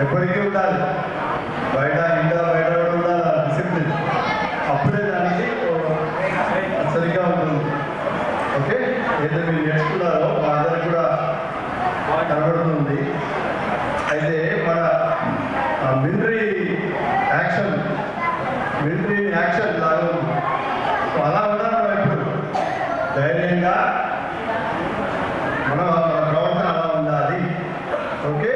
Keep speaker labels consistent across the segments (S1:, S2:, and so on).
S1: ఎప్పటికీ ఉండాలి. బయట ఇంట్లో బయట కూడా ఉండాలి డిసిప్లిన్. అప్పుడే దానికి సరిగ్గా ఉంటుంది. ఓకే, ఏదైతే మీరు నేర్చుకున్నారో మా అందరికి కూడా కనబడుతుంది. అయితే మన మిలిటరీ యాక్షన్ లాగా ఉంది. అలా ఉన్నారు ఇప్పుడు ధైర్యంగా మన ప్రవర్తన అలా ఉండాలి. ఓకే.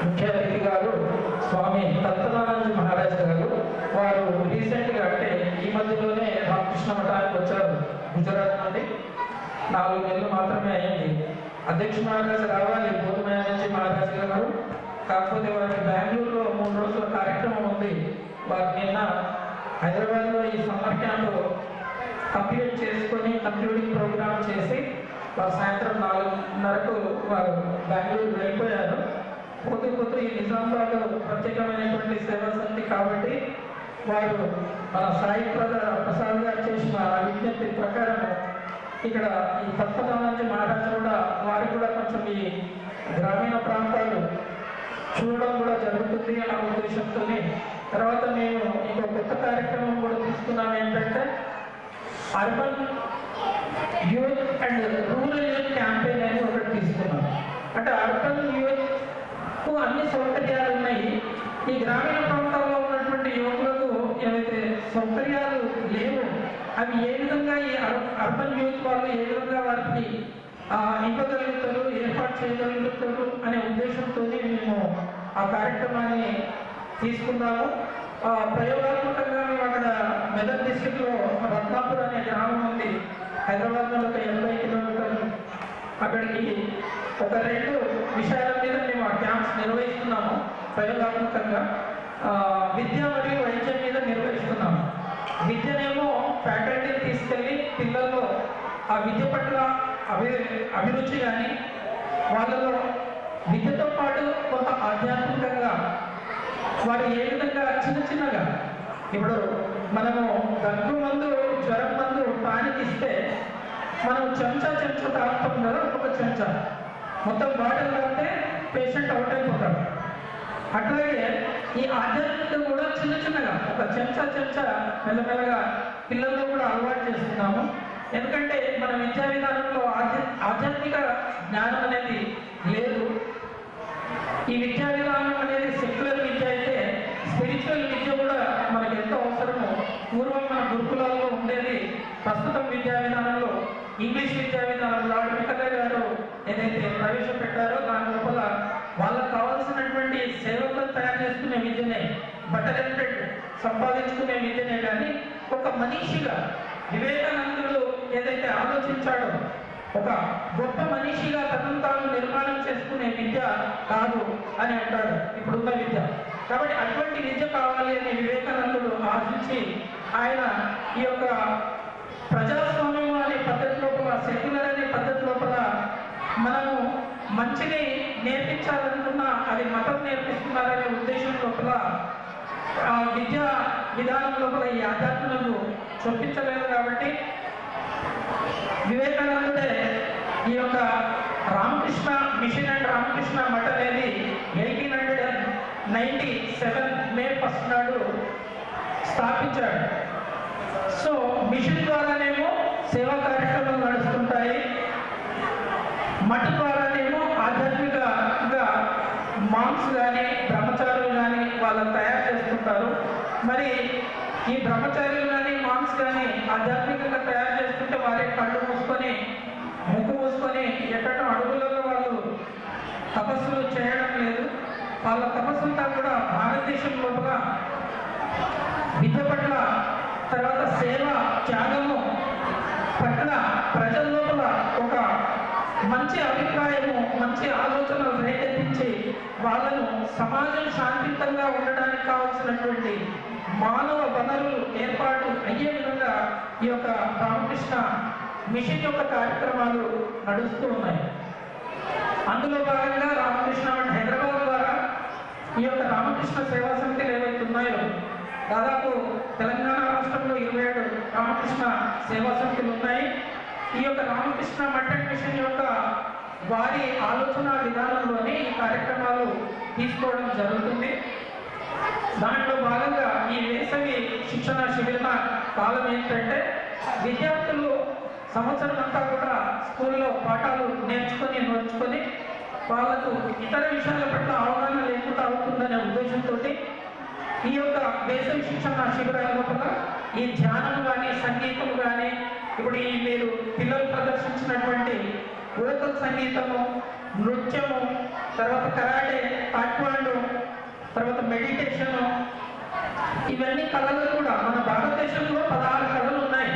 S2: ముఖ్య అతిథి గారు స్వామి తత్వనారాయణ మహారాజ్ గారు. వారు రీసెంట్గా అంటే ఈ మధ్యలోనే రామకృష్ణ మఠానికి వచ్చారు గుజరాత్ నుండి. 4 నెలలు మాత్రమే అయింది. అధ్యక్ష మహారాజ్ రావాలి బోధమయ నుంచి మహారాజ్ గారు, కాకపోతే వారికి బెంగళూరులో 3 రోజుల కార్యక్రమం ఉంది. వారు నిన్న హైదరాబాద్లో ఈ సమ్మర్ క్యాంపు కంప్లీట్ చేసుకొని కంప్లీటింగ్ ప్రోగ్రామ్ చేసి వారు సాయంత్రం 4:30కు వారు బెంగళూరు వెళ్ళిపోయారు. పోతూ ఈ నిజామాబాద్ ప్రత్యేకమైనటువంటి సేవా సమితి కాబట్టి వారు మన సాయి ప్రసాద్ గారు చేసిన విజ్ఞప్తి ప్రకారం ఇక్కడ ఈ తత్వనారాయణ మహారాజ్ కూడా వారికి కూడా కొంచెం ఈ గ్రామీణ ప్రాంతాలు చూడడం కూడా జరుగుతుంది అన్న ఉద్దేశంతో తర్వాత మేము ఇంకో కొత్త కార్యక్రమం కూడా తీసుకున్నాం. ఏంటంటే urban youth and rural youth campaign అని ఒకటి తీసుకున్నాం. అంటే అర్బన్ యూత్ అన్ని సౌకర్యాలు ఉన్నాయి. ఈ గ్రామీణ ప్రాంతాల్లో ఉన్నటువంటి యువకులకు ఏవైతే సౌకర్యాలు లేవు అవి ఏ విధంగా ఈ అర్బన్ యూత్ వాళ్ళు ఏ విధంగా వారికి ఇవ్వగలుగుతారు, ఏర్పాటు చేయగలుగుతారు అనే ఉద్దేశంతో మేము ఆ కార్యక్రమాన్ని తీసుకున్నాము. ప్రయోగాత్మకంగా మేము అక్కడ మెదక్ డిస్ట్రిక్ట్లో రత్నాపూర్ అనే గ్రామం ఉంది, హైదరాబాద్ నుండి ఒక 80 కిలోమీటర్లు. అక్కడికి ఒక 2 విషయాల మీద మేము ఆ క్యాంప్స్ నిర్వహిస్తున్నాము. ప్రయోగాత్మకంగా విద్య మరియు వైద్యం మీద నిర్వహిస్తున్నాము. విద్యనేమో ఫ్యాకల్టీని తీసుకెళ్ళి పిల్లల్లో ఆ విద్య పట్ల అభిరుచి కానీ వాళ్ళలో విద్యతో పాటు కొంత ఆధ్యాత్మికంగా వారు ఏ విధంగా చిన్నగా ఇప్పుడు మనము దగ్గు మందు జ్వరం మందు టానిక్ ఇస్తే మనం చెంచా తాగుతాం కదా, ఒక చెంచా మొత్తం బాటిల్ తాగితే పేషెంట్ అవుట్ అయిపోతాడు. అట్లాగే ఈ ఆధ్యాత్మికత కూడా చిన్నగా ఒక చెంచా మెల్లమెల్లగా పిల్లల్లో కూడా అలవాటు చేస్తున్నాము. ఎందుకంటే మన విద్యా విధానంలో ఆధ్యాత్మిక జ్ఞానం అనేది లేదు. ఈ విద్యా విధానం అనేది సెక్యులర్ విద్య అయితే స్పిరిచువల్ విద్య కూడా మనకు ఎంతో అవసరము. పూర్వం మన గురుకులాల్లో ఉండేది, ప్రస్తుతం విద్యా విధానంలో ఇంగ్లీష్ విద్యా విధానంలో లార్డ్ మెకలే గారు ఏదైతే ప్రవేశపెట్టారో దాని లోపల వాళ్ళకు కావాల్సినటువంటి సేవకులను తయారు చేసుకునే విద్యనే, బట్టరెంటెడ్ సంపాదించుకునే విద్యనే కానీ ఒక మనిషిగా వివేకానందుడు ఏదైతే ఆలోచించాడో ఒక గొప్ప మనిషిగా తనను తాను నిర్మాణం చేసుకునే విద్య కాదు అని అంటాడు ఇప్పుడున్న విద్య. కాబట్టి అటువంటి విద్య కావాలి అని వివేకానందుడు ఆశించి ఆయన ఈ యొక్క ప్రజాస్వామ్యం అనే పద్ధతి లోపల, సెక్యులర్ అనే పద్ధతి లోపల మనము మంచిని నేర్పించాలనుకున్నా అది మతం నేర్పిస్తున్నారనే ఉద్దేశం లోపల విద్యా విధానం లోపల ఈ ఆధ్యాత్మికను చొప్పించలేదు. కాబట్టి వివేకానందుడే ఈ యొక్క రామకృష్ణ మిషన్ అండ్ రామకృష్ణ మఠ్ అనేది 1897 మే 1 నాడు స్థాపించాడు. సో మిషన్ ద్వారానేమో సేవా కార్యక్రమాలు నడుస్తుంటాయి, మఠ్ ద్వారానేమో ఆధ్యాత్మికంగా మాంక్స్ కానీ బ్రహ్మచారులు కానీ వాళ్ళని తయారు చేస్తుంటారు. మరి ఈ బ్రహ్మచారులు కానీ మాంక్స్ కానీ ఆధ్యాత్మికంగా తయారు చేస్తుంటే వారి కళ్ళు మూసుకొని ముక్కు మూసుకొని ఎక్కడో అడుగులలో వాళ్ళు తపస్సులు చేయడం లేదు. వాళ్ళ తపస్సుంతా కూడా భారతదేశం లోపల విద్య పట్ల, తర్వాత సేవ త్యాగము పట్ల ప్రజల లోపల ఒక మంచి అభిప్రాయము, మంచి ఆలోచనలు రేకెత్తించి వాళ్ళను సమాజం శాంతియుతంగా ఉండడానికి కావాల్సినటువంటి మానవ వనరులు ఏర్పాటు అయ్యే విధంగా ఈ యొక్క రామకృష్ణ మిషన్ యొక్క కార్యక్రమాలు నడుస్తూ ఉన్నాయి. అందులో భాగంగా రామకృష్ణ హైదరాబాద్ ద్వారా ఈ యొక్క రామకృష్ణ సేవా సమితిలు ఏవైతే ఉన్నాయో దాదాపు తెలంగాణ రాష్ట్రంలో 27 రామకృష్ణ సేవా సమితులు ఉన్నాయి. ఈ యొక్క రామకృష్ణ మఠం మిషన్ యొక్క వారి ఆలోచన విధానంలోనే ఈ కార్యక్రమాలు తీసుకోవడం జరుగుతుంది. దాంట్లో భాగంగా ఈ వేసవి శిక్షణ శిబిర కాలం ఏంటంటే విద్యార్థులు సంవత్సరం అంతా కూడా స్కూల్లో పాఠాలు నేర్చుకొని వాళ్ళకు ఇతర విషయాల పట్ల అవగాహన లేకుండా అవుతుందనే ఉద్దేశంతో ఈ యొక్క వేసవి శిక్షణ శిబిరాల లోపల ఈ ధ్యానం కానీ సంగీతం కానీ ఇప్పుడు ఈ మీరు పిల్లలు ప్రదర్శించినటువంటి వోకల్ సంగీతము, నృత్యము, తర్వాత కరాటే, తాయిక్వాండో, తర్వాత మెడిటేషను, ఇవన్నీ కళలు కూడా మన భారతదేశంలో 16 కళలు ఉన్నాయి.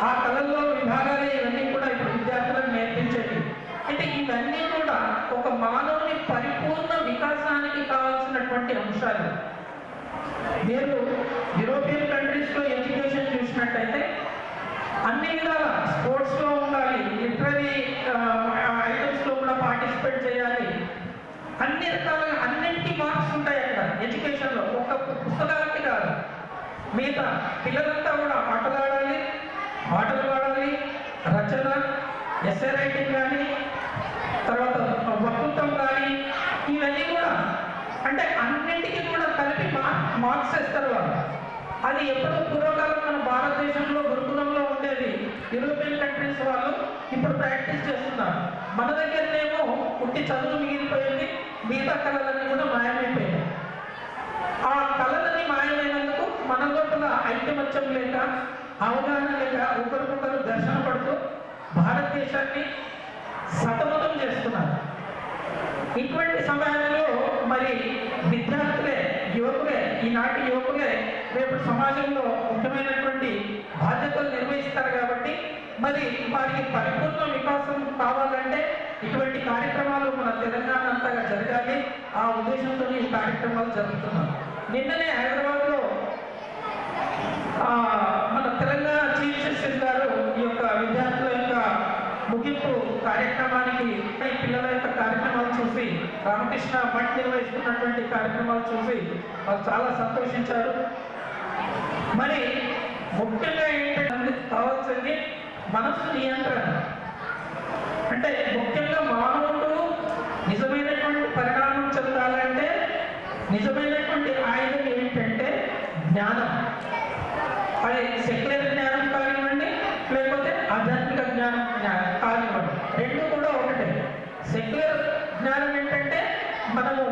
S2: ఆ కళల్లో విభాగాలే ఇవన్నీ కూడా ఇప్పుడు విద్యార్థులకు నేర్పించేవి. అంటే ఇవన్నీ కూడా ఒక మానవుని పరిపూర్ణ వికాసానికి కావాల్సినటువంటి అంశాలు. మీరు యూరోపియన్ కంట్రీస్లో ఎడ్యుకేషన్ చూసినట్టయితే అన్ని విధాల స్పోర్ట్స్లో ఉండాలి, లిటరరీ ఐటమ్స్లో కూడా పార్టిసిపేట్ చేయాలి, అన్ని రకాలుగా అన్నింటికీ మార్క్స్ ఉంటాయి అక్కడ ఎడ్యుకేషన్లో. ఒక పుస్తకాలకి కాదు, మిగతా పిల్లలంతా కూడా ఆటలు ఆడాలి, రచన, ఎస్ఏ రైటింగ్ కానీ, తర్వాత వక్తృత్వం కానీ, ఇవన్నీ కూడా అంటే అన్నింటికి కూడా కలిపి మార్క్స్ వేస్తారు వాళ్ళు. అది ఎప్పుడో పూర్వకాలం మన భారతదేశంలో గురుకులంలో ఉండేది. యూరోపియన్ కంట్రీస్ వాళ్ళు ఇప్పుడు ప్రాక్టీస్ చేస్తున్నారు. మన దగ్గరనేమో పుట్టి చదువు మిగిలిపోయింది, మిగతా కళలన్నీ కూడా మాయమైపోయాయి. ఆ కళలని మాయమైనందుకు మన లోపల ఐక్యమత్యం లేక, అవగాహన లేక ఒకరికొకరు దర్శన పడుతూ భారతదేశాన్ని సతమతం చేస్తున్నారు. ఇటువంటి సమయంలో మరి విద్యార్థులే, యువకులే, ఈనాటి యువకులే రేపు సమాజంలో ముఖ్యమైనటువంటి బాధ్యతలు నిర్వహిస్తారు. కాబట్టి మరి వారికి పరిపూర్ణ వికాసం కావాలంటే ఇటువంటి కార్యక్రమాలు మన తెలంగాణ అంతగా జరగాలి. ఆ ఉద్దేశంతో ఈ కార్యక్రమాలు జరుగుతున్నాం. నిన్ననే హైదరాబాద్లో మన తెలంగాణ చీఫ్ జస్టిస్ గారు ఈ యొక్క విద్యార్థుల యొక్క ముగింపు కార్యక్రమానికి పిల్లల యొక్క కార్యక్రమాలు చూసి, రామకృష్ణ మఠ్ నిర్వహిస్తున్నటువంటి కార్యక్రమాలు చూసి వాళ్ళు చాలా సంతోషించారు. మరి ముఖ్యంగా ఏంటంటే కావాల్సింది మనసు నియంత్రణ. అంటే ముఖ్యంగా మానవుడు నిజమైనటువంటి పరిణామం చెందాలంటే నిజమైనటువంటి ఆయుధం ఏంటంటే జ్ఞానం. అది సెక్యులర్ జ్ఞానం కానివ్వండి, లేకపోతే ఆధ్యాత్మిక జ్ఞానం కానివ్వండి, రెండు కూడా ఒకటే. సెక్యులర్ జ్ఞానం ఏంటంటే మనము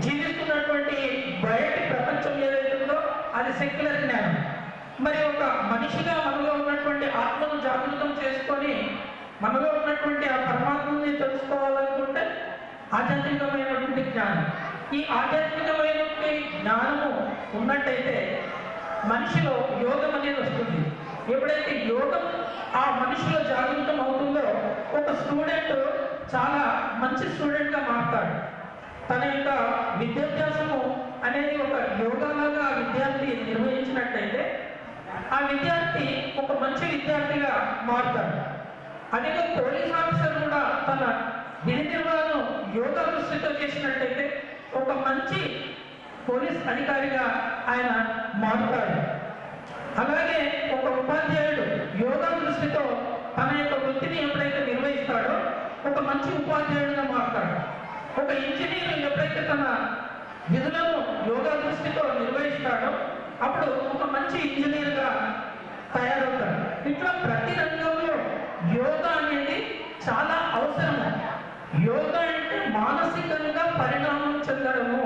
S2: జీవిస్తున్నటువంటి బయటి ప్రపంచం ఏదైతే ఉందో అది సెక్యులర్ జ్ఞానం. మరి ఒక మనిషిగా మనలో ఉన్నటువంటి ఆత్మను జాగృతం చేసుకొని మనలో ఉన్నటువంటి ఆ పరమాత్మని తెలుసుకోవాలనుకుంటే ఆధ్యాత్మికమైనటువంటి జ్ఞానం. ఈ ఆధ్యాత్మికమైనటువంటి జ్ఞానము ఉన్నట్టయితే మనిషిలో యోగం అనేది వస్తుంది. ఎప్పుడైతే యోగం ఆ మనిషిలో జాగృతం అవుతుందో ఒక స్టూడెంట్ చాలా మంచి స్టూడెంట్గా మారుతాడు. తన యొక్క విద్యాభ్యాసము అనేది ఒక యోగాలాగా ఆ విద్యార్థి నిర్వహించినట్టయితే ఆ విద్యార్థి ఒక మంచి విద్యార్థిగా మారుతాడు. అదే పోలీస్ ఆఫీసర్ కూడా తన విధి నిర్వహణను యోగా దృష్టితో చేసినట్టయితే ఒక మంచి పోలీస్ అధికారిగా ఆయన మారుతాడు. అలాగే ఒక ఉపాధ్యాయుడు యోగా దృష్టితో తన యొక్క వృత్తిని ఎప్పుడైతే నిర్వహిస్తాడో ఒక మంచి ఉపాధ్యాయుడిగా మారుతాడు. ఒక ఇంజనీర్ ఎప్పుడైతే తన విధులను యోగా దృష్టితో నిర్వహిస్తాడో అప్పుడు ఒక మంచి ఇంజనీర్గా తయారవుతాడు. ఇట్లా ప్రతి రంగంలో యోగా అనేది చాలా అవసరము. యోగా అంటే మానసికంగా పరిణామం చెందడము.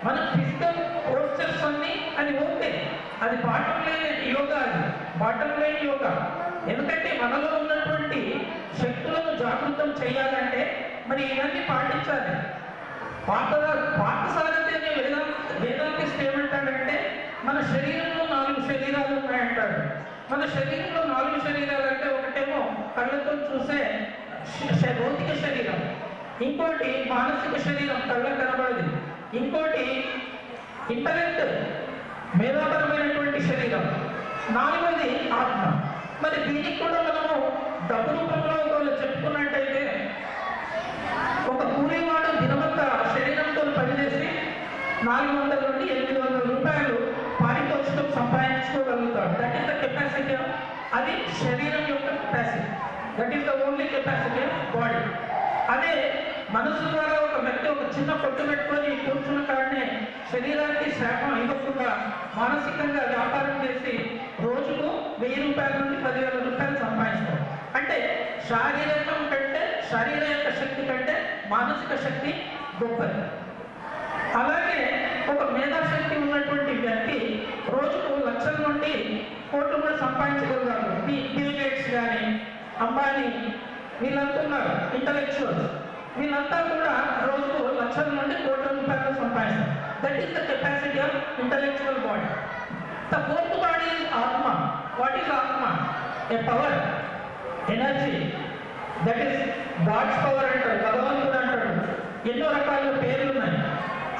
S2: మన ఫిజికల్ పోస్చర్స్ అన్ని అది ఓకే, అది బాటం లేని యోగా, అది బాటం లేని యోగా. ఎందుకంటే మనలో ఉన్నటువంటి శక్తులను జాగృతం చేయాలంటే మరి ఇవన్నీ పాటించాలి. పాఠశాలతోనే వేదాంతిస్ట్ ఏమంటాడంటే మన శరీరంలో 4 శరీరాలు ఉన్నాయంటాడు. మన శరీరంలో 4 శరీరాలు అంటే ఒకటేమో కళ్ళతో చూసే భౌతిక శరీరం, ఇంకోటి మానసిక శరీరం కళ్ళకు కనబడదు, ఇంకోటి ఇంటలెక్ట్ మేధాపరమైనటువంటి శరీరం, నాలుగోది ఆత్మ. మరి దీనికి కూడా మనము డబ్బు రూపంలో వాళ్ళు చెప్పుకున్నట్టయితే ఒక కూలీవాడు దినమంతా శరీరంతో పనిచేసి 400 నుండి 800 రూపాయలు పారితోషికం సంపాదించుకోగలుగుతాడు. That is the capacity. అది శరీరం యొక్క capacity. That is the only capacity of body. అదే మనసు ద్వారా ఒక వ్యక్తి ఒక చిన్న పొట్టు పెట్టుకొని కూర్చున్న కాడనే శరీరానికి శ్రమ ఇవ్వకుండా మానసికంగా వ్యాపారం చేసి రోజుకు 1000 రూపాయల నుండి 10,000 రూపాయలు సంపాదిస్తారు. అంటే శారీరకం కంటే శరీర యొక్క శక్తి కంటే మానసిక శక్తి గొప్పది. అలాగే ఒక మేధాశక్తి ఉన్నటువంటి వ్యక్తి రోజుకు లక్షల నుండి కోట్లు కూడా సంపాదించగలుగుతారు. బిల్ గేట్స్ కానీ అంబానీ వీళ్ళంతా ఉన్నారు ఇంటలెక్చువల్స్. వీళ్ళంతా కూడా రోజుకు లక్షల నుండి కోట్ల రూపాయలు సంపాదిస్తారు. That is the capacity of intellectual body. The fourth body is atma. What is atma? A power, energy. That is God's power అంటారు, భగవంతుడు అంటాడు. ఎన్నో రకాల పేర్లు ఉన్నాయి.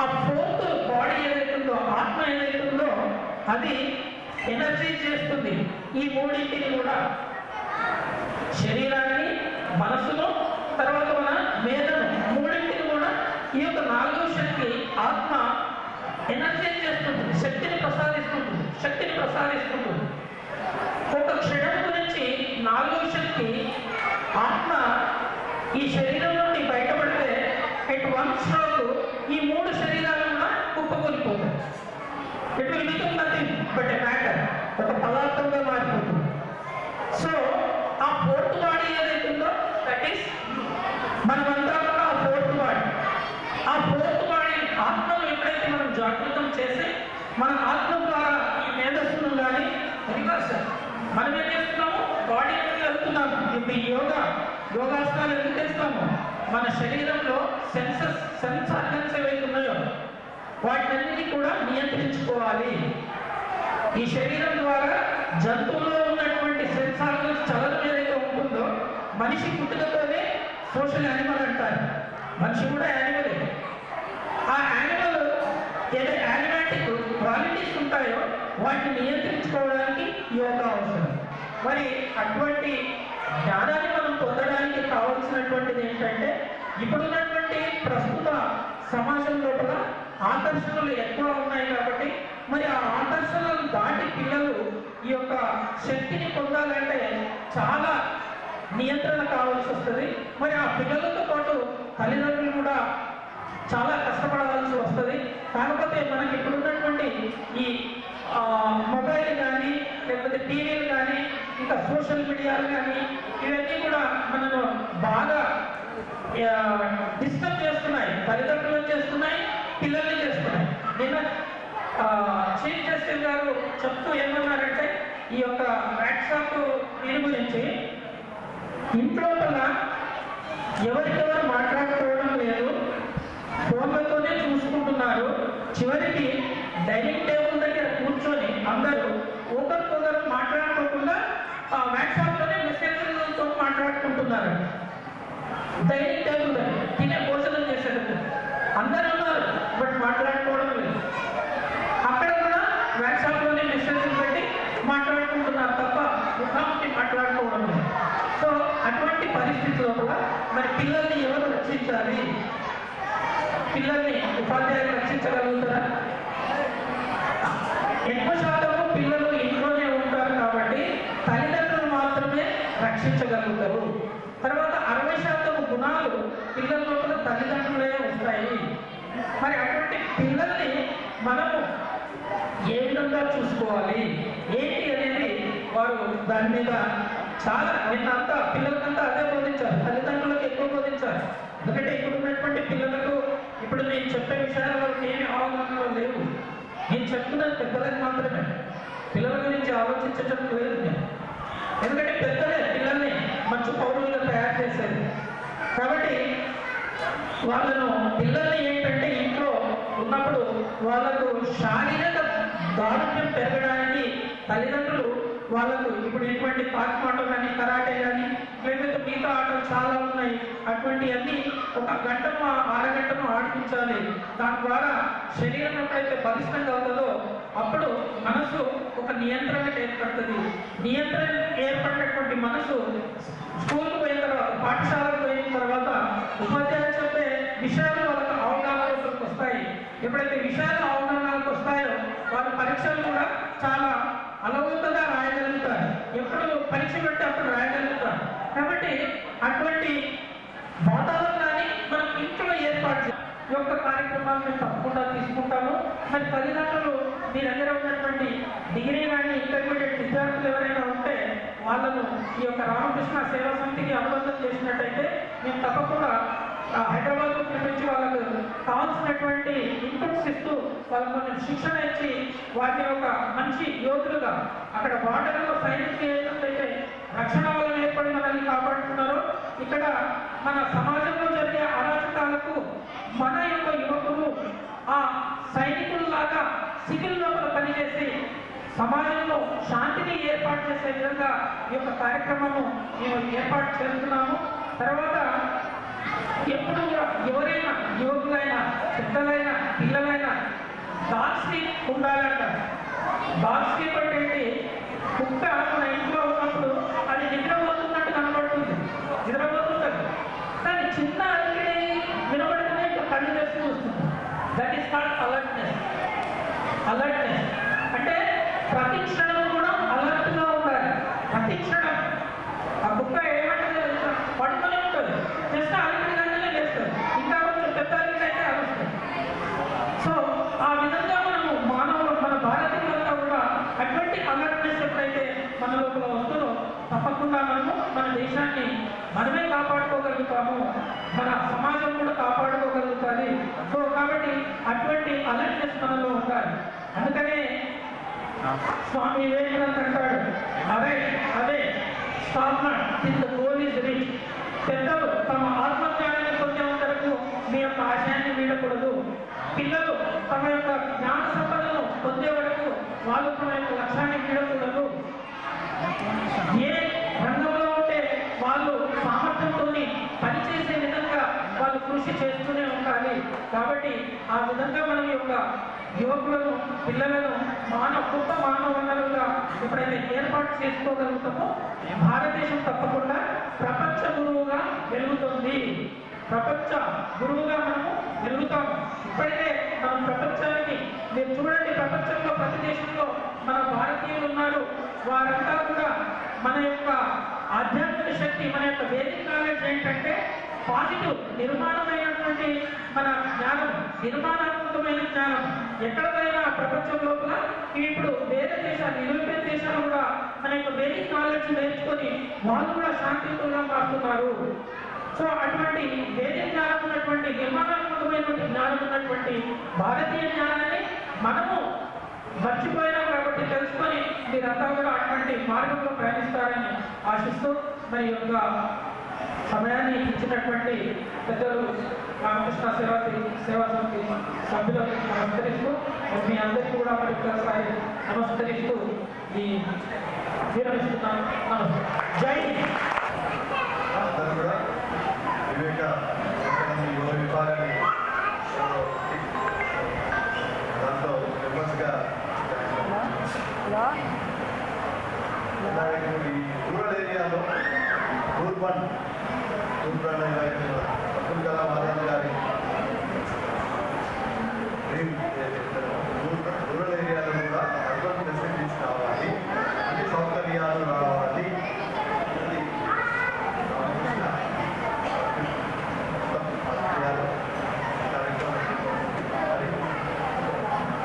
S2: ఆ ఫోర్త్ బాడీ ఏదైతుందో, ఆత్మ ఏదైతుందో అది ఎనర్జీ చేస్తుంది. ఈ మూడింటిని కూడా, శరీరాన్ని, మనసును, తర్వాత మన మేధను, మూడింటిని కూడా ఈ యొక్క నాలుగో శక్తి ఆత్మ ఎనర్జీ చేస్తుంటుంది, శక్తిని ప్రసాదిస్తుంటుంది. ఒక క్షణం గురించి నాలుగో శక్తి ఆత్మ ఈ శరీరం నుండి బయటపడితే ఎట్ వన్ స్ట్రోక్ ఈ 3 శరీరాలు కూడా కుప్పకూలిపోతాయి. It will become nothing but a matter, ఒక పదార్థంగా మారిపోతుంది. సో ఆ ఫోర్త్ బాడీ ఏదైతుందో దట్ ఈస్ మనమంతా కూడా ఆ ఫోర్త్ బాడీ. ఆ ఫోర్త్ బాడీ ఆత్మను ఎప్పుడైతే మనం జాగృతం చేసి మన ఆత్మ ద్వారా ఈ మేధస్సును కానీ రివర్స్ మనం ఏం చేస్తున్నాము, బాడీ నుండి వెళ్తున్నాము. ఇప్పుడు యోగాసనాలు ఎందుకు చేస్తాము? మన శరీరంలో సెన్స్ ఆర్గన్స్ ఏవైతే ఉన్నాయో వాటిని కూడా నియంత్రించుకోవాలి. ఈ శరీరం ద్వారా జంతువులో ఉన్నటువంటి సెన్స్ ఆర్గన్స్ చలనం ఏదైతే ఉంటుందో, మనిషి పుట్టుకతోనే సోషల్ యానిమల్ అంటారు. మనిషి కూడా యానిమలే. ఆ యానిమల్ ఏదైతే యానిమాటిక్ క్వాలిటీస్ ఉంటాయో వాటిని నియంత్రించుకోవడానికి యోగా అవసరం. మరి అటువంటి జ్ఞానాన్ని మనం పొందడానికి కావాల్సినటువంటిది ఏంటంటే, ఇప్పుడున్నటువంటి ప్రస్తుత సమాజం లోపల ఆకర్షణలు ఎక్కువ ఉన్నాయి కాబట్టి మరి ఆ ఆకర్షణలను దాటి పిల్లలు ఈ యొక్క శక్తిని పొందాలంటే చాలా నియంత్రణ కావాల్సి వస్తుంది. మరి ఆ పిల్లలతో పాటు తల్లిదండ్రులు కూడా చాలా కష్టపడాల్సి వస్తుంది. కాకపోతే మనకి ఇప్పుడున్నటువంటి ఈ మొబైల్ కానీ లేకపోతే టీవీలు కానీ ఇంకా సోషల్ మీడియాలు కానీ ఇవన్నీ కూడా మనను బాగా డిస్టర్బ్ చేస్తున్నాయి. తల్లిదండ్రులను చేస్తున్నాయి, పిల్లల్ని చేస్తున్నాయి. నిన్న చీఫ్ జస్టిస్ గారు చెప్తూ ఏమన్నారంటే, ఈ యొక్క వాట్సాప్ దీని గురించి ఇంట్లోపల ఎవరికెవరు మాట్లాడుకోవడం లేదు, ఫోన్లతోనే చూసుకుంటున్నారు. చివరికి డైనింగ్ టేబుల్ దగ్గర కూర్చొని అందరూ ఒకరికొకరు మాట్లాడుకోకుండా వాట్సాప్లోనే మెసేజ్లతో మాట్లాడుకుంటున్నారు. డైనింగ్ టేబుల్ దగ్గర తినే భోజనం చేసేటప్పుడు అందరూ ఉన్నారు, బట్ మాట్లాడుకోవడం లేదు. అక్కడ కూడా వాట్సాప్లోనే మెసేజ్లు పెట్టి మాట్లాడుకుంటున్నారు తప్ప ముఖాముఖి మాట్లాడుకోవడం లేదు. సో అటువంటి పరిస్థితుల్లో కూడా మరి పిల్లల్ని ఎవరు రక్షించాలి? పిల్లల్ని ఉపాధ్యాయులు రక్షించగలుగుతారా? ఎక్కువ శాతము పిల్లలు ఇంట్లోనే ఉంటారు కాబట్టి తల్లిదండ్రులు మాత్రమే రక్షించగలుగుతారు. తర్వాత 60% గుణాలు పిల్లల లోపల తల్లిదండ్రులే వస్తాయి. మరి అటువంటి పిల్లల్ని మనము ఏ విధంగా చూసుకోవాలి ఏంటి అనేది వారు దాని మీద చాలా నిన్నంతా పిల్లలకంతా అదే బోధించారు, తల్లిదండ్రులకు ఎక్కువ బోధించారు. ఎందుకంటే ఇప్పుడు ఉన్నటువంటి పిల్లలకు ఇప్పుడు నేను చెప్పే విషయాలు వాళ్ళకి ఏమి అవగాహనలో లేవు. నేను చెప్తున్నది పెద్దలకు మాత్రమే, పిల్లల గురించి ఆలోచించడం లేదు నేను. ఎందుకంటే పెద్దలే పిల్లల్ని మంచి పౌరులుగా తయారు చేసేది. కాబట్టి వాళ్ళను పిల్లల్ని ఏంటంటే ఇంట్లో ఉన్నప్పుడు వాళ్ళకు శారీరక దారుణ్యం పెరగడానికి తల్లిదండ్రులు వాళ్ళకు ఇప్పుడు ఎటువంటి తాకిమాటలు కానీ కరాటే కానీ లేకపోతే మిగతా ఆటలు చాలా ఉన్నాయి. అటువంటివన్నీ ఒక గంటను అరగంటను ఆడిపించాలి. దాని ద్వారా శరీరం ఎప్పుడైతే బలిష్టంగా అవుతుందో అప్పుడు మనసు ఒక నియంత్రణ ఏర్పడుతుంది. నియంత్రణ ఏర్పడినటువంటి మనసు స్కూల్కి పోయిన తర్వాత, పాఠశాలకు పోయిన తర్వాత ఉపాధ్యాయులు చెప్పే విషయాలు వాళ్ళకి అవగాహనలోకి వస్తాయి. ఎప్పుడైతే విషయాలు అవగాహనలోకి వస్తాయో వాళ్ళ పరీక్షలు కూడా చాలా అలవోకగా రాయగలుగుతారు. ఎప్పుడు పరీక్ష పెట్టి అప్పుడు రాయగలుగుతారు. కాబట్టి అటువంటి వాతావరణాన్ని మనం ఇంట్లో ఏర్పాటు ఈ యొక్క కార్యక్రమాలు మేము తప్పకుండా తీసుకుంటాము. మరి తల్లిదండ్రులు మీ దగ్గర ఉన్నటువంటి డిగ్రీ కానీ ఇంటర్మీడియట్ విద్యార్థులు ఎవరైనా ఉంటే వాళ్ళను ఈ యొక్క రామకృష్ణ సేవా సమితికి అనుబంధం చేసినట్టయితే మేము తప్పకుండా హైదరాబాద్లో పిలిపించి వాళ్ళకు కావాల్సినటువంటి ఇన్పుట్స్ ఇస్తూ వాళ్ళకు కొంచెం శిక్షణ ఇచ్చి వాటిని ఒక మంచి యోధులుగా అక్కడ బార్డర్లో సైనికులు ఏదైతే రక్షణ వలన ఏర్పడి మనల్ని కాపాడుతున్నారో ఇక్కడ మన సమాజంలో జరిగే అరాచకాలకు మన యొక్క యువకులు ఆ సైనికుల్లాగా సివిల్ లోపల పనిచేసి సమాజంలో శాంతిని ఏర్పాటు చేసే విధంగా ఈ యొక్క కార్యక్రమము మేము ఏర్పాటు చేస్తున్నాము. తర్వాత ఎప్పుడు కూడా ఎవరైనా యువకులైనా పెద్దలైనా పిల్లలైనా డాగ్ స్లీప్ ఉండాలంటారు. డాగ్ స్లీప్ అంటే ఏంటి? కుక్క మన ఇంట్లో ఉన్నప్పుడు అది నిద్రపోతున్నట్టు కనబడుతుంది, నిద్రపోతుంటుంది. కానీ చిన్న అలికిడి వినబడితేనే ఇంకా కళ్ళు తెస్తూ వస్తుంది. That is called alertness. Alertness అంటే ప్రతి క్షణం కూడా అలర్ట్గా ఉండాలి. ప్రతి క్షణం ఆ కుక్క ఏమంటే పడుతూనే ఉంటుంది, జస్ట్ అలికిడి గంటనే లేస్తుంది, ఇంకా కొంచెం పెద్ద అలికిడి అయితే అరుస్తుంది. సో ఆ విధంగా మనము మన భారతీయులంతా కూడా అటువంటి అలర్ట్నెస్ ఎప్పుడైతే మన లోపల వస్తుందో తప్పకుండా మనము మన దేశాన్ని మనమే కాపాడుకోగలుగుతాము, మన సమాజం కూడా కాపాడుకోగలుగుతుంది. సో కాబట్టి అటువంటి అలర్ట్నెస్ మనలో ఉండాలి. అందుకనే స్వామి వివేకానంద అంటాడు, అదే stop not till the goal is reach. పెద్దలు తమ ఆత్మజ్ఞానాన్ని పొందే వరకు మీ యొక్క ఆశయాన్ని వీడకూడదు. పిల్లలు తమ యొక్క జ్ఞాన సంపదను పొందే వరకు వాళ్ళు తమ యొక్క లక్ష్యాన్ని వీడకూడదు. ఏ రంగంలో ఉంటే వాళ్ళు సామర్థ్యంతో పనిచేసే విధంగా వాళ్ళు కృషి చేస్తూనే ఉండాలి. కాబట్టి ఆ విధంగా మనం యొక్క యువకులను పిల్లలను కొత్త మానవ వనరులుగా ఎప్పుడైతే ఏర్పాటు చేసుకోగలుగుతామో భారతదేశం తప్పకుండా ప్రపంచ గురువుగా వెలుగుతుంది. ప్రపంచ గురువుగా మనము వెలుగుతాము. ఇప్పటికే మనం ప్రపంచానికి మీరు చూడండి, ప్రపంచంలో ప్రతి దేశంలో మన భారతీయులు ఉన్నారు. వారంతా కూడా మన యొక్క ఆధ్యాత్మిక శక్తి, మన యొక్క వేదిక నాలెడ్జ్ ఏంటంటే పాజిటివ్ నిర్మాణమైనటువంటి మన జ్ఞానం, నిర్మాణాత్మకమైన జ్ఞానం. ఎక్కడ పోయినా ప్రపంచం లోపల ఇప్పుడు వేరే దేశాలు, యూరోపియన్ దేశాలు కూడా మన యొక్క వేదిక నాలెడ్జ్ నేర్చుకొని వాళ్ళు కూడా శాంతియుతంగా మారుతున్నారు. సో అటువంటి వేదిక జ్ఞానం ఉన్నటువంటి, నిర్మాణాత్మకమైనటువంటి జ్ఞానం ఉన్నటువంటి భారతీయ జ్ఞానాన్ని మనము మర్చిపోయినాం. కాబట్టి తెలుసుకొని మీరంతా కూడా అటువంటి మార్గంలో ప్రయాణిస్తారని ఆశిస్తూ మరి యొక్క సమయాన్ని ఇచ్చినటువంటి పెద్దలు రామకృష్ణ సేవా సమితి సభ్యులకు నమస్కరిస్తూ మీ అందరికీ కూడా మరొకసారి నమస్కరిస్తూ ఈ విరమిస్తున్నాను. నమస్తే. జై
S1: యువ విభాగాన్ని దాంట్లో ఫేమస్గా ఈ రూరల్ ఏరియాలో రూర్బన్ అబ్దుల్ కలాం ఆజాద్ గారి రూరల్ ఏరియాలో కూడా అర్బన్ ఫెసిలిటీస్ కావాలి, అన్ని సౌకర్యాలు రావాలి.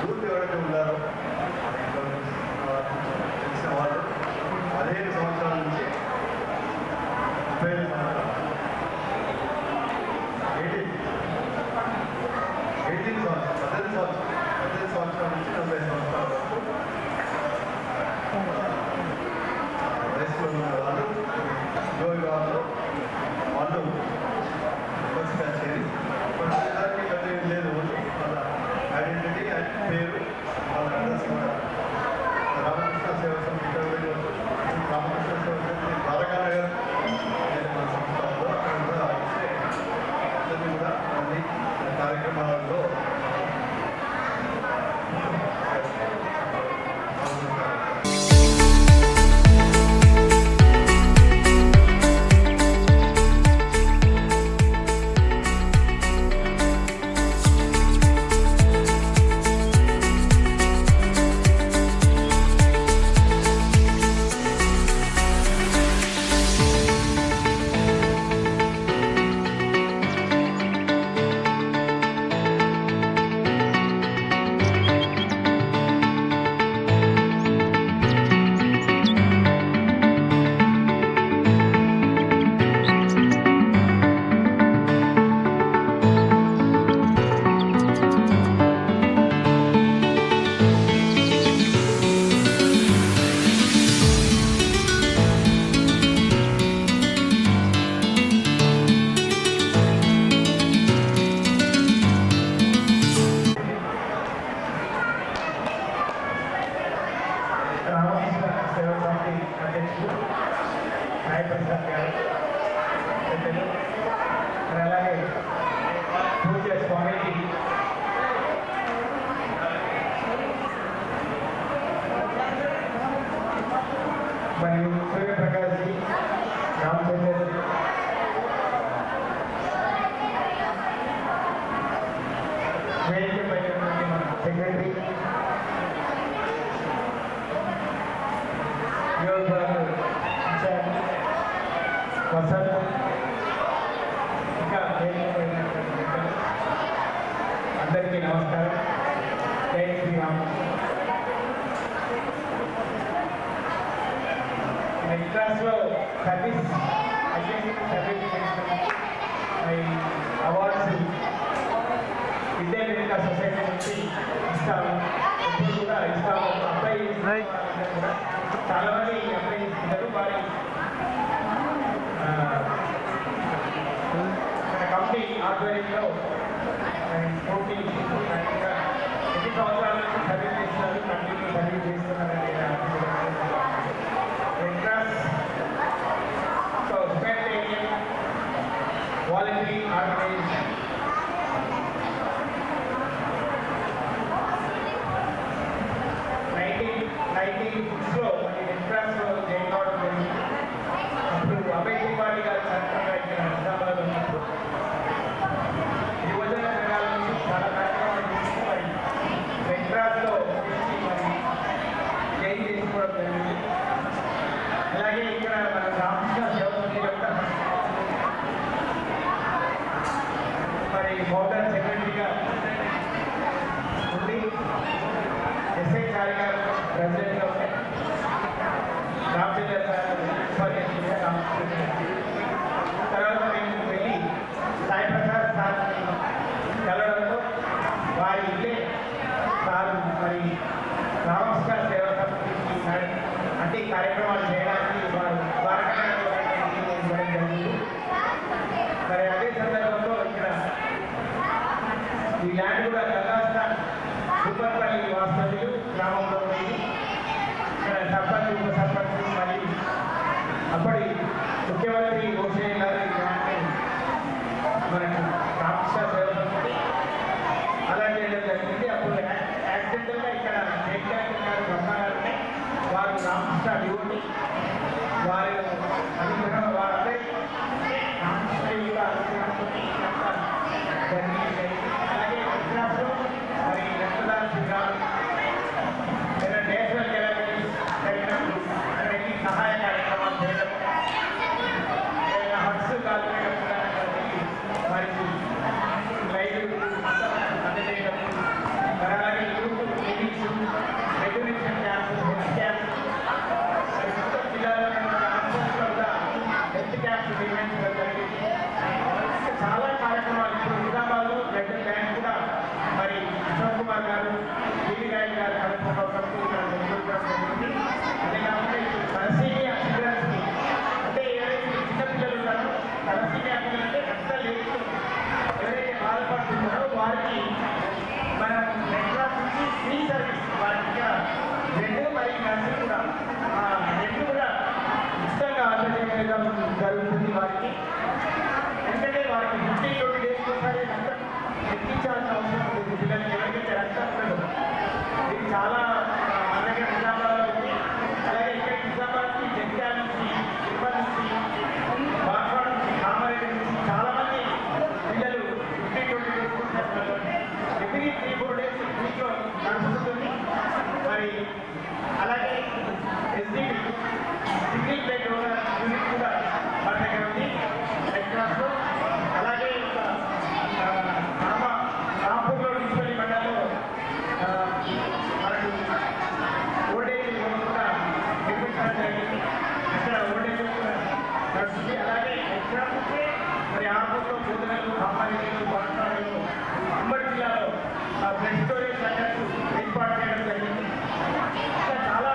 S1: యూత్ ఎవరైతే ఉన్నారో తెలిసిన వాళ్ళు 15 సంవత్సరాల నుంచి 30
S3: ప్రసాద్ అందరికీ నమస్కారం. జై శ్రీరామ్. నెక్స్ట్ క్లాస్లో సర్వీస్ అవార్డ్స్ విద్యావేదిక సొసైటీ నుంచి ఇస్తాము. ఇప్పుడు కూడా ఇస్తాము. అప్లై కూడా చాలామంది అప్లై చేస్తున్నారు. వారి మన కంపెనీ ఆధ్వర్యంలో పోటీ ఎన్ని సంవత్సరాల నుంచి సర్వీస్ చేస్తున్నారు, కంటిన్యూ సర్వీస్ చేస్తున్నారని red cross humanitarian voluntary organization 1996లో మరి రెడ్ క్రాస్లో జాయిన్ కావడం జరిగింది. అప్పుడు అభయ్ త్రిపాఠి గారు సరఫరాగా ఇక్కడ నిజామాబాద్ ఉన్నప్పుడు యువజన సంఘాల నుంచి చాలా కార్యక్రమాలు చేసి మరి రెడ్ క్రాస్లో మరి జాయిన్ చేసుకోవడం జరిగింది. అలాగే ఇక్కడ మన రామకృష్ణ సేవకుడి యొక్క మరి ఫౌండర్ సెక్రటరీగా ఉండి ఎస్ఐ చారి గారు ప్రెసిడెంట్గా ఉండే రామచంద్ర సార్ ఉపాధ్యక్షుడిగా తర్వాత మేము వెళ్ళి సాయి ప్రసాద్ సార్ కలవడంతో వారి ఇల్లే సార్ మరి రామకృష్ణ సేవా సమితికి అంటే ఈ కార్యక్రమాలు చేయడానికి వారు ఇవ్వడం జరిగింది. మరి అదే సందర్భంలో ఇక్కడ ఈ ల్యాండ్ కూడా గంగాస్థాన్ సూపర్పల్లి వాస్తవ్యులు గ్రామంలో ఉంది. ఇక్కడ సర్పంచ్ ఉప సర్పంచ్ మరియు అప్పటి ముఖ్యమంత్రి గోషయ్య గారు మనకు రామకృష్ణ సేవ అలా చేయడం జరిగింది. అప్పుడు యాక్సిడెంటల్గా ఇక్కడ స్టేట్ బ్యాంక్ గారు బ్రహ్మాగారుని వారు రామకృష్ణ డివోటి వారి అనుగ్రహం వారందరికీ రామకృష్ణ యొక్క అనుగ్రహంతో జరిగింది. అలాగే గుజరాత్లో మరి రక్తదాన శిబిరాలు నేషనల్ గెలరీస్ జరిగినప్పుడు అక్కడికి సహాయ కార్యక్రమాలు చేయడం, హట్స్ కాల్పేయడం వారికి లైవ్ అందజేయడం, మరి అలాగే group meetings, regulation camps, health camps, మరి మొత్తం జిల్లాలో హాస్పిటల్లో కూడా హెల్త్ క్యాంప్స్ నిర్వహించడం జరిగింది. చాలా కార్యక్రమాలు ఇప్పుడు నిజామాబాద్లో బ్లడ్ బ్యాంక్ కూడా మరి అశోక్ కుమార్ గారు, బీవీరాయ్ గారు కార్యక్రమం ఇక్కడ నిర్వహించడం జరిగింది. అదే కాకుండా ఇప్పుడు తలసీమియా చిల్డ్రన్స్కి అంటే ఎవరైతే చిన్నపిల్లలు ఉన్నారో తలసీమియా పిల్లలు అంటే రక్త లేకుండా ఎవరైతే బాధపడుతున్నారో వారికి మనం రెడ్ క్రాస్ నుంచి ఫ్రీ సర్వీస్ వారికి ఇక్కడ బ్లడ్ మరియు నర్సింగ్ కూడా రెండు కూడా ఉచితంగా అందజేయడం జరుగుతుంది. వారికి ఎందుకంటే వారికి 15-20 డేస్ ఒకసారి రక్తం ఎక్కించాల్సిన అవసరం ఉంటుంది. పిల్లలకి ఎవరికైతే రక్తం ఉండదు. ఇది చాలా మన దగ్గర నిజామాబాద్లో ఉంది. అలాగే ఇక్కడ నిజామాబాద్కి జగిత్యాల నుంచి, తిరుపతి నుంచి, బాన్స్వాడ నుంచి, కామారెడ్డి నుంచి చాలామంది పిల్లలు 15-20 డేస్ ఒకసారి ఎవ్రీ 3-4 డేస్ వీక్లో నడుస్తుంది. మరి అలాగే ఎస్డిపి సింగిల్ బెడ్ యూనిట్ కూడా మన దగ్గర ఉంది రెడ్ క్రాస్లో. అలాగే రాంపూర్లో డిస్పల్లి మండలంలో మనకు ఓల్డేజ్ హోమ్ కూడా నిర్మించడం జరిగింది. అక్కడ ఓల్డేజ్ కూడా నడుస్తుంది. అలాగే ఎగ్జాంపుల్కి మరి ఆర్పూర్లో బోధనలు, కామారెడ్డిలో, బాన్స్వాడలో, ఉమ్మడి జిల్లాలో బ్లడ్ స్టోరేజ్ సెంటర్స్ ఏర్పాటు చేయడం జరిగింది. ఇంకా చాలా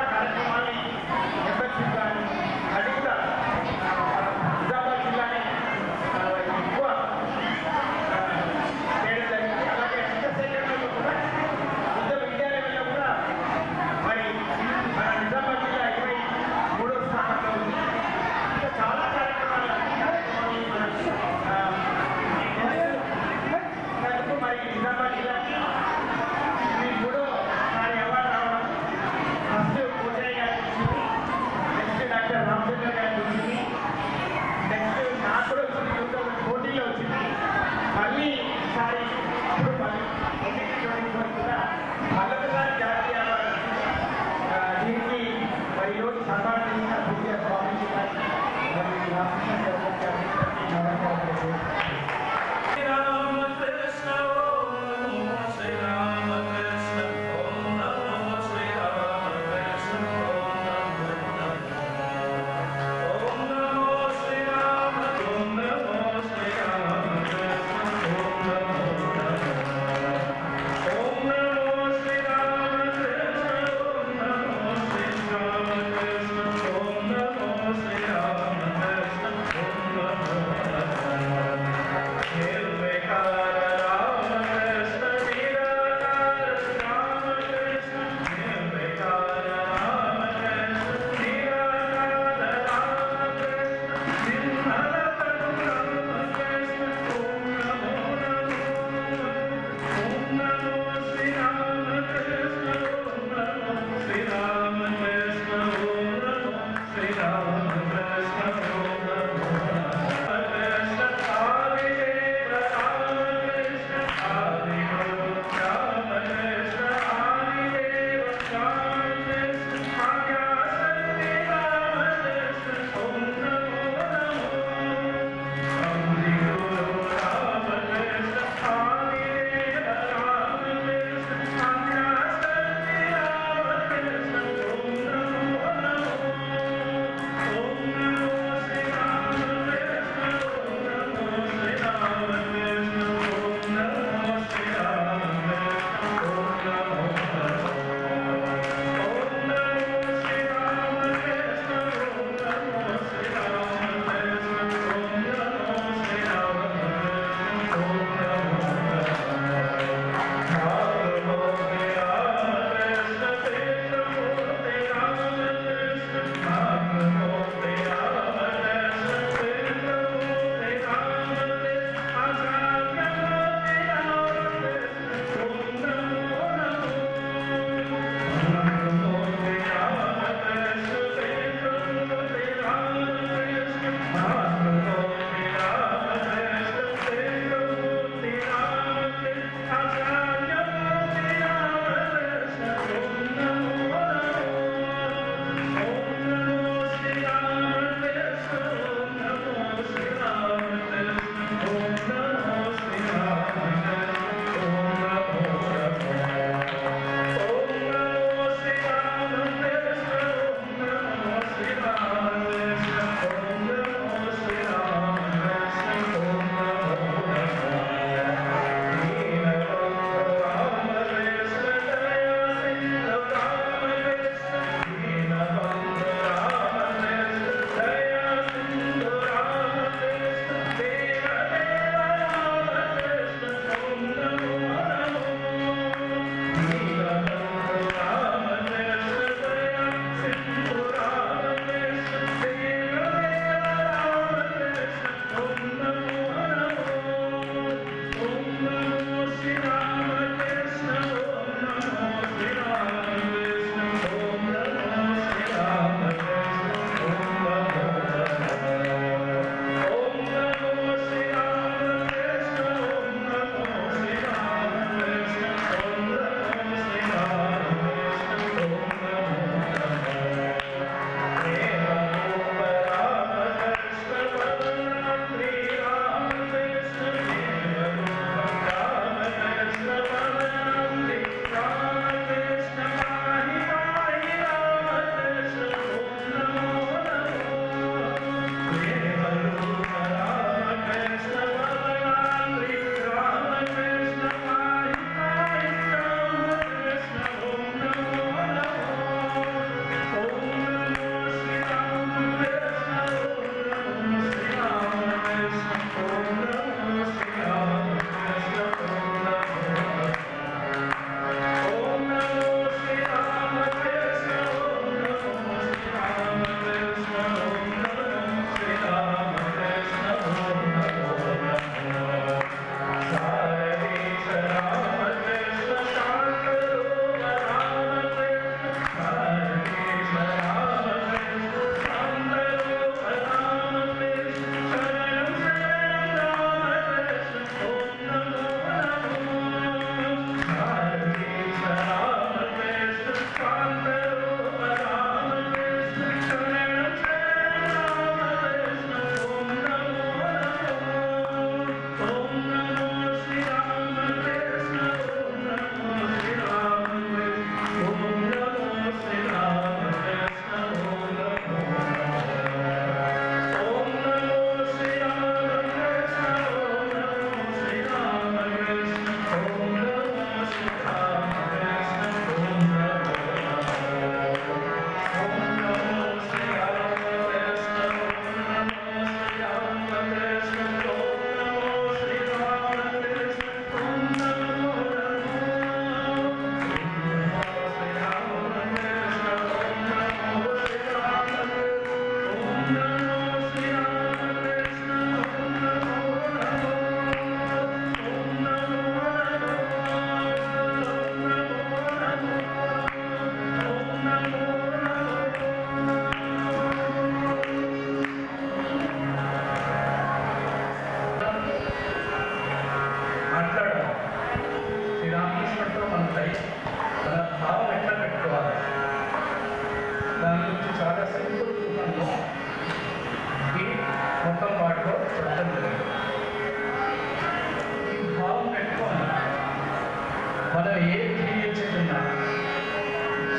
S2: మనం ఏం జీవించుకున్నా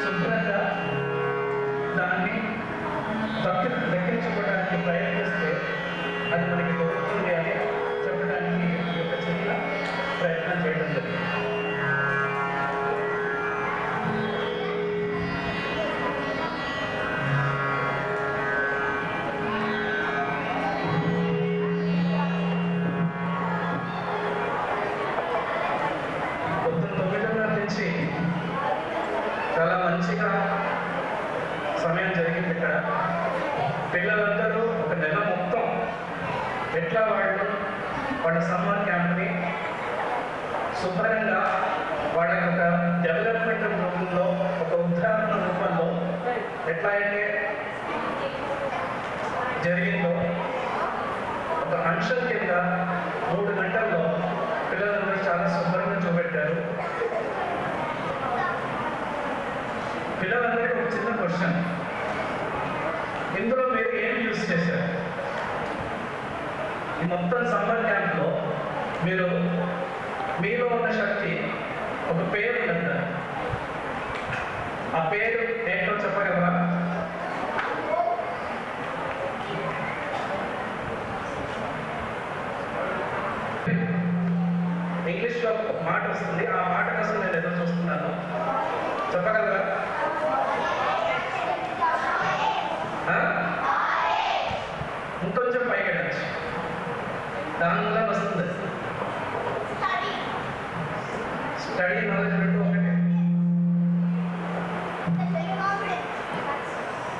S2: శుభ్రంగా దాన్ని దక్కించుకోవడానికి ప్రయత్నిస్తే అది మనకి దొరుకుతుంది అని చెప్పడానికి ఒక చిన్న ప్రయత్నం చేయడం జరిగింది. చాలా మంచిగా సమయం జరిగింది. ఇక్కడ పిల్లలందరూ ఒక నెల మొత్తం ఎట్లా వాళ్ళ సమ్మర్ క్యాంప్ని శుభ్రంగా వాళ్ళ యొక్క డెవలప్మెంట్ రూపంలో ఒక ఉదాహరణ రూపంలో ఎట్లా అయితే జరిగిందో ఒక ఫంక్షన్ కింద 3 గంటల్లో పిల్లలందరూ చాలా శుభ్రంగా చూపెట్టారు. పిల్లలందరికీ ఒక చిన్న క్వశ్చన్, ఇందులో మీరు ఏం యూజ్ చేశారు? ఈ మొత్తం సమ్మర్ క్యాంప్లో మీరు మీలో ఉన్న శక్తి ఒక పేరు ఉంది, ఆ పేరు ఏంటో చెప్పగలరా? ఇంగ్లీష్లో ఒక మాట వస్తుంది, ఆ మాట కోసం నేను ఎదురు చూస్తున్నాను. చెప్పగలరా? ఇంకొంచెం పైకి వెళ్ళచ్చు, దానిలో వస్తుంది. స్టడీ నాలెడ్జ్ రెండు ఒకటే.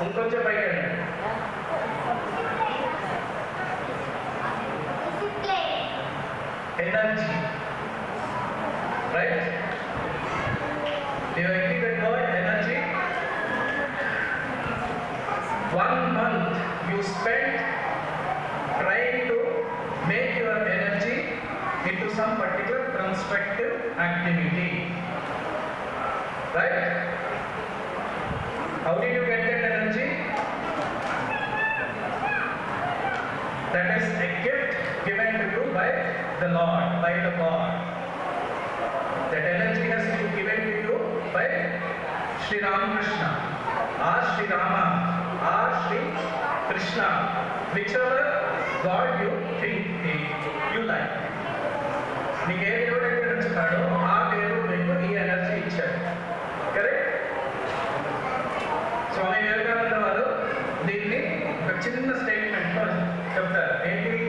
S2: ఇంకొంచెం పైకి వెళ్ళండి. Energy, right? You agree with word energy? 1 month you spent trying to make your energy into some particular constructive activity, right? How did you get that energy? That is a gift given to you by the Lord, by the God. That energy has been given to you by Sri Ramakrishna or Sri Rama or Sri Krishna, whichever God you think he is.
S4: మీకు ఏ దేవుడు అయితే ఉంచుతాడో ఆ దేవుడు మీకు ఈ energy ఇచ్చాడు. Correct? Swami Vivekananda వారు దీన్ని ఒక చిన్న స్టేట్మెంట్ లో చెప్తారు. ఏంటి?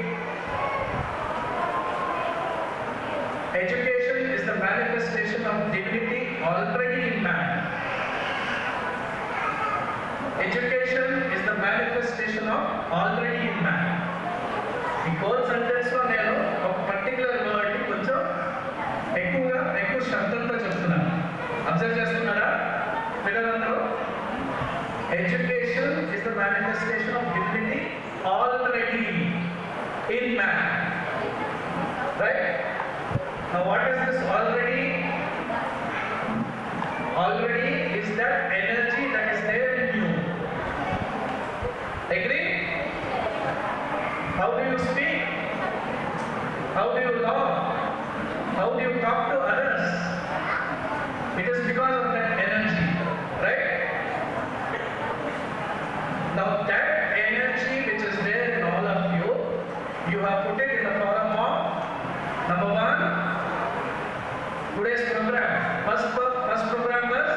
S4: Education is the manifestation of divinity already in man. Education is the manifestation of already in man. ఈ హోల్ సెంటెన్స్ లో నేను ఒక పర్టికులర్ వర్డ్ ని కొంచెం ఎక్కువ శబ్దంతో చెప్తున్నాను. అబ్జర్వ్ చేస్తున్నారా పిల్లలందరూ? Education is the manifestation of divinity already in man. Right? Now what is this already? Already is that energy that is there in you. Agree? How do you speak? How do you love? How do you talk to others? It is because of that energy, right? Now that energy which is there in all of you, you have put it in the form of number one, today's program. First program was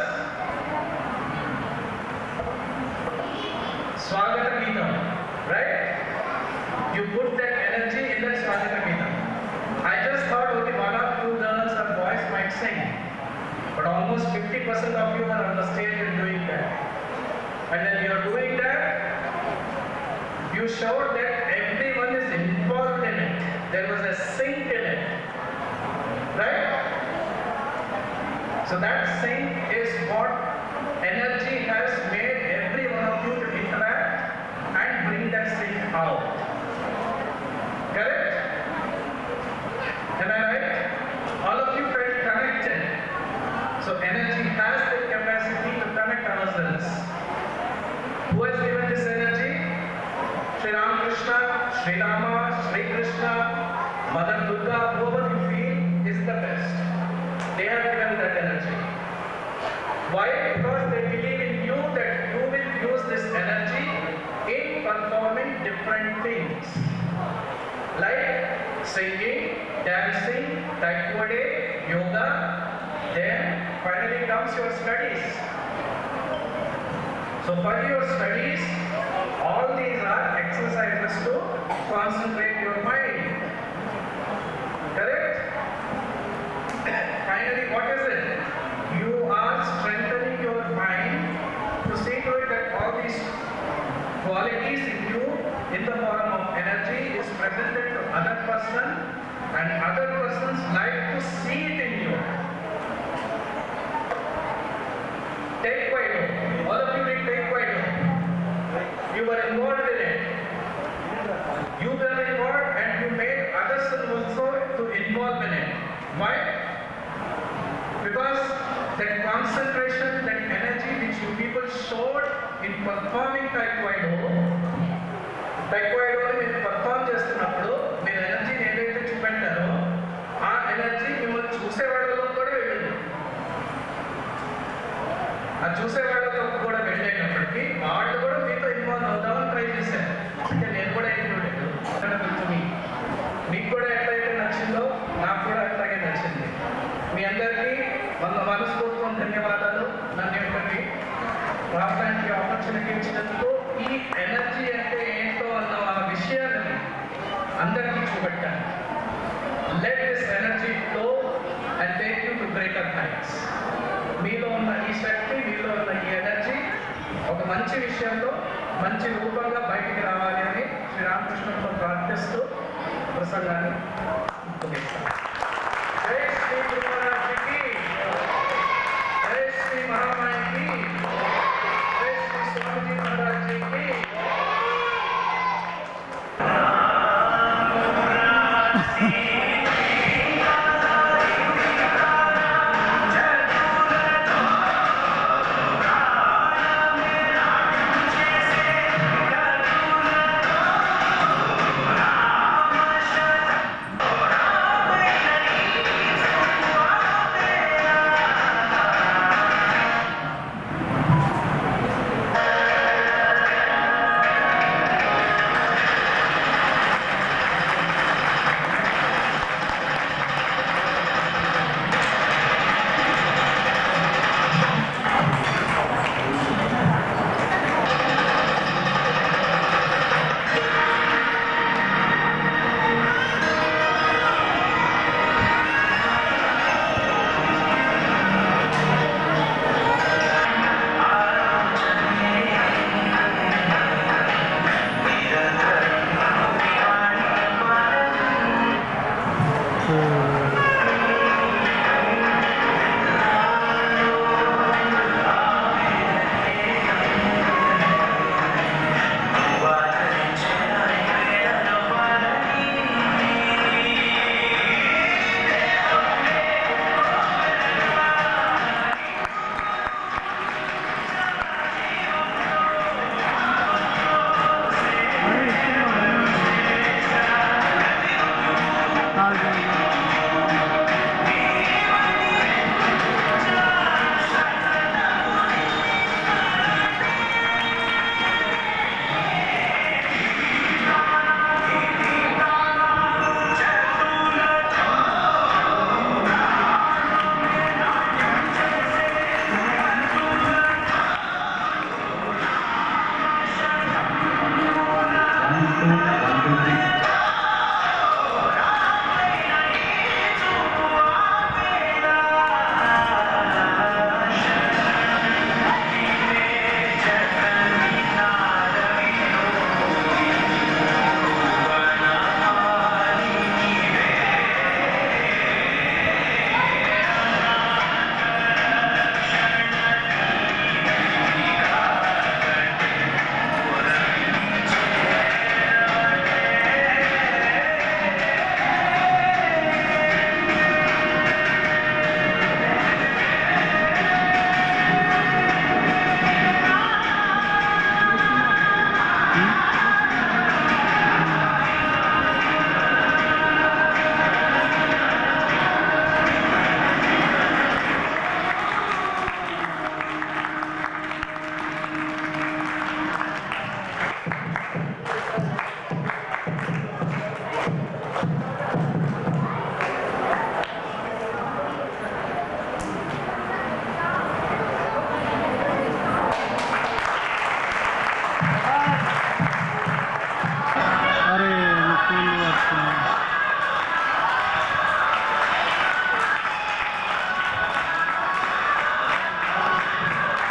S4: Swagata Geetam, right? You put that energy in that Swagata Geetam. I just thought only one or two girls or boys might sing, but almost 50% of you are on the stage and doing that. And when you are doing that, you showed that everyone is involved in it. There was a sync in it, right? So that sync is what energy has made every one of you to interact and bring that sync out. Correct? Am I right? All of you felt connected. So energy has the capacity to connect ourselves. Who has given this energy? Sri Ramakrishna, Sri Rama, Sri Krishna, Mother Durga, whoever you feel is the best. They have given that energy. Why? Because they believe in you that you will use this energy in performing different things. Like singing, dancing, taekwondo, yoga, then finally comes your studies. So for your studies, all these are exercises to concentrate your mind. Correct? Finally, what is it? You are strengthening your mind to see to it that all these qualities in you in the form of energy is presented to other person and other persons like to see it in you. Taekwondo. All of you did Taekwondo. You were involved in it. You were involved and you made others also to involve in it. Why? Because that concentration, that energy which you people showed in performing Taekwondo మీరు perform చేస్తున్నప్పుడు మీరు ఎనర్జీని ఏదైతే చూపెట్టారో ఆ energy మిమ్మల్ని చూసేవాళ్ళలో కూడా వెళ్ళింది. ఆ చూసేవాళ్ళతో కూడా వెళ్ళేటప్పటికీ వాళ్ళు కూడా మీతో ఇన్వాల్వ్ అవుతామని ట్రై చేశారు. అంటే నేను కూడా ఇంక్లూడెడ్. మీకు కూడా ఎట్లయితే నచ్చిందో నాకు కూడా అట్లాగే నచ్చింది. మీ అందరికీ మనస్ఫూర్తిగా ధన్యవాదాలు. నన్ను ఇక్కడికి రావడానికి ఆపర్చునిటీ ఇచ్చినందుకు ఈ ఎనర్జీ అంటే ఏంటో అన్న ఆ విషయాన్ని అందరికీ చూపెట్టాను. Let this energy flow and take you to greater heights. మీలో ఉన్న ఈ శక్తి, మీలో ఉన్న ఈ ఎనర్జీ ఒక మంచి విషయంలో మంచి రూపంగా బయటికి రావాలి అని శ్రీరామకృష్ణుడితో ప్రార్థిస్తూ ప్రసంగాన్ని ముగిస్తాను. జై శ్రీ గురుమహారాజ్కి, జై శ్రీ మహామాయకి, జై శ్రీ స్వామిజీ మహారాజ్కి.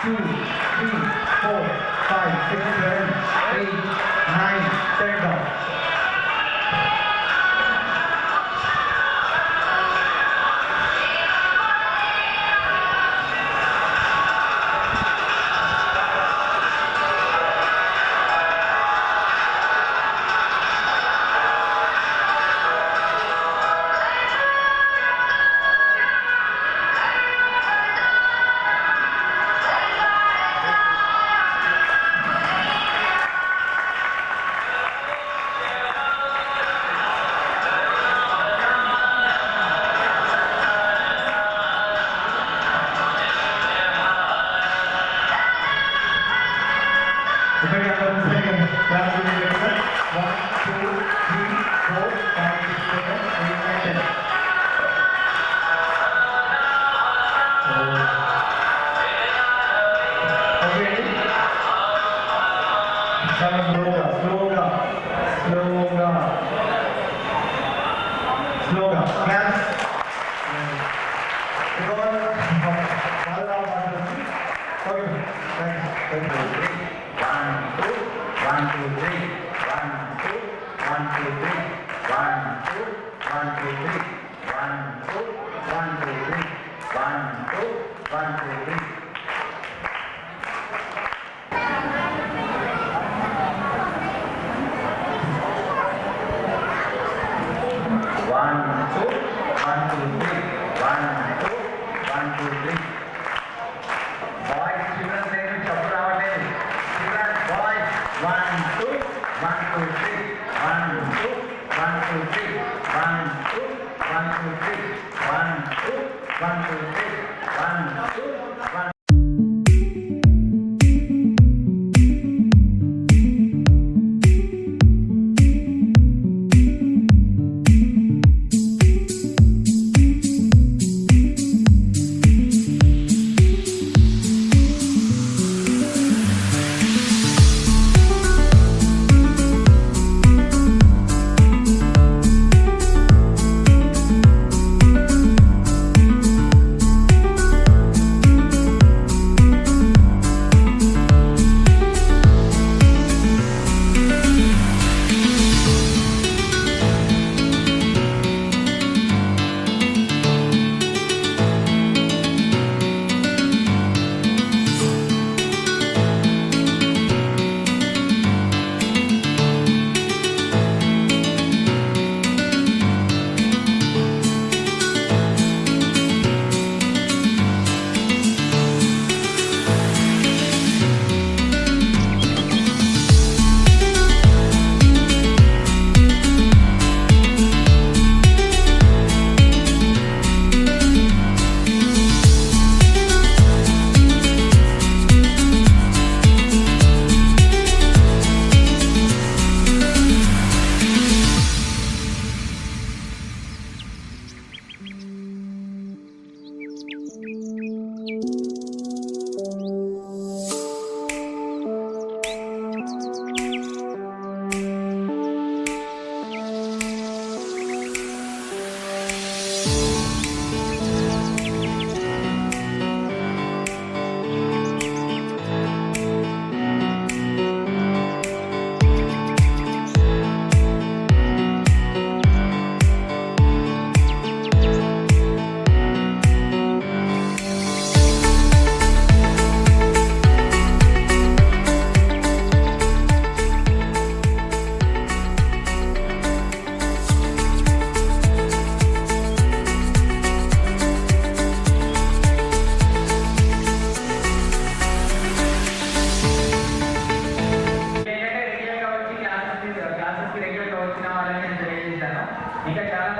S1: 2, 3, 4, 5, 6, 7, 8, 9, 10 down.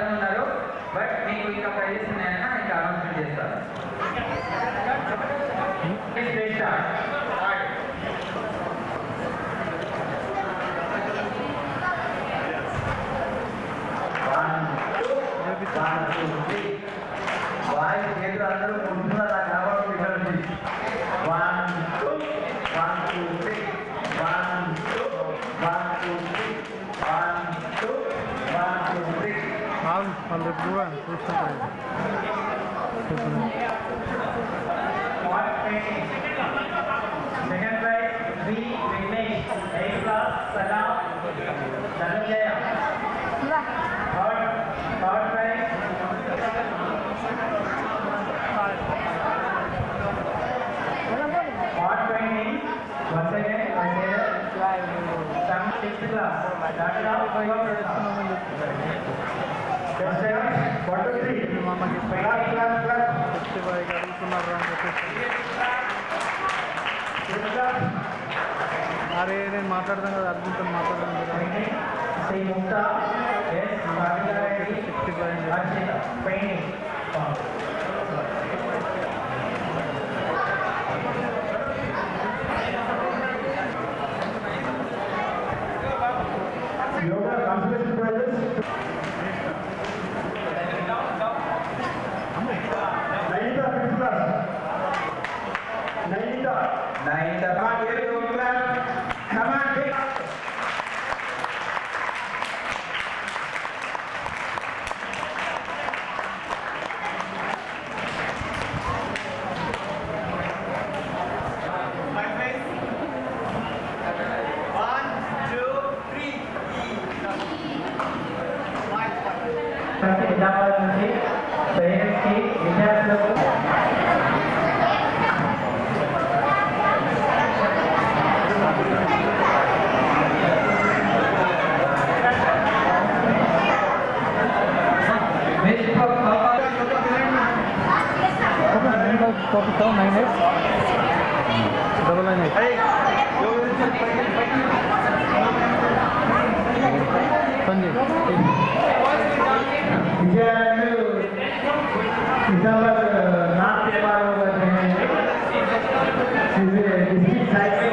S2: అందరూ ఉన్నారు. బట్ మీకు ఇంకా ప్రైజెస్ ఉన్నాయన్నా ఇంకా అనౌన్స్మెంట్ చేస్తారు.
S1: వాయిస్ చేతులు అందరూ ముందున్నారు నాకు కనబడుతుంది ఇక్కడ నుంచి. 1 2 1 2 3 1 2 1 2 3 1 2 1 2 3
S5: వాళ్ళు ఎక్కువ చూస్తుంటారు.
S3: Second prize B Vignesh 8th class Salam Dhananjaya. Third prize part painting once again some 6th class Dr.
S5: అరే నేను మాట్లాడతాను కదా అర్జున్తో మాట్లాడతాను.
S3: Shri Mukta S Rajareddy Archita painting.
S1: yoga competition prizes. Nainita 5th class. Nainita. Come on, get it over class. Come on, get.
S3: Nizamabad నుంచి పేరెంట్స్కి విద్యార్థులకు
S5: పంపిస్తాం 98 సంజయ్.
S3: విజయాలు నిజామాబాద్ నార్త్ డిస్ట్రిక్ట్ సైడ్